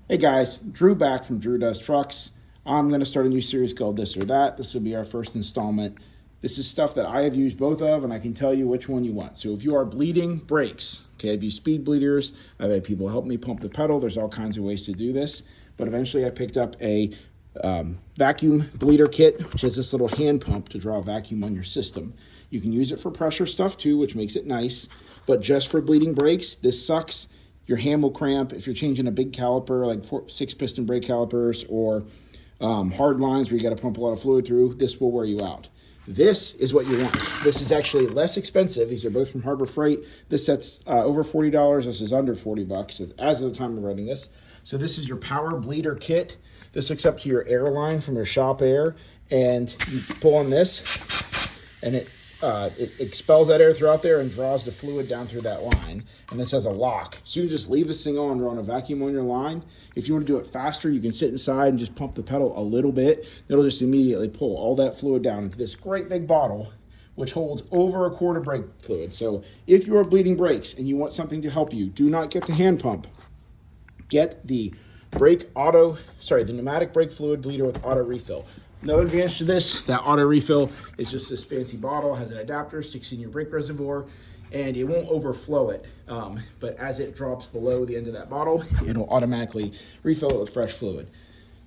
Hey guys, Drew back from Drew Does Trucks. I'm going to start a new series called This or That. This will be our first installment. This is stuff that I have used both of, and I can tell you which one you want. So if you are bleeding brakes, okay, I've used speed bleeders. I've had people help me pump the pedal. There's all kinds of ways to do this. But eventually I picked up a vacuum bleeder kit, which has this little hand pump to draw vacuum on your system. You can use it for pressure stuff too, which makes it nice. But just for bleeding brakes, this sucks. Your hand will cramp if you're changing a big caliper, like 6-piston brake calipers, or hard lines where you got to pump a lot of fluid through. This will wear you out. This is what you want. This is actually less expensive. These are both from Harbor Freight. This set's over $40. This is under $40 as of the time of writing this. So this is your power bleeder kit. This hooks up to your air line from your shop air, and you pull on this, and it expels that air throughout there and draws the fluid down through that line. And this has a lock. So you can just leave this thing on, run a vacuum on your line. If you want to do it faster, you can sit inside and just pump the pedal a little bit. It'll just immediately pull all that fluid down into this great big bottle, which holds over a quart of brake fluid. So if you are bleeding brakes and you want something to help you, do not get the hand pump. Get the pneumatic brake fluid bleeder with auto refill. Another advantage to this, that auto refill is just this fancy bottle, has an adapter, sticks in your brake reservoir, and it won't overflow it. But as it drops below the end of that bottle, it'll automatically refill it with fresh fluid.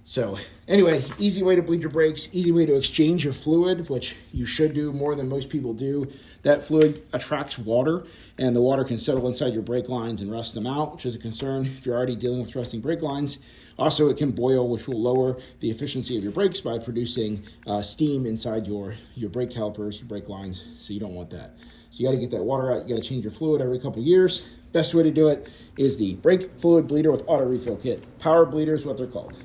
So anyway, easy way to bleed your brakes, easy way to exchange your fluid, which you should do more than most people do. That fluid attracts water, and the water can settle inside your brake lines and rust them out, which is a concern if you're already dealing with rusting brake lines. Also, it can boil, which will lower the efficiency of your brakes by producing steam inside your brake calipers, your brake lines, so you don't want that. So you got to get that water out. You got to change your fluid every couple years. Best way to do it is the brake fluid bleeder with auto refill kit. Power bleeder is what they're called.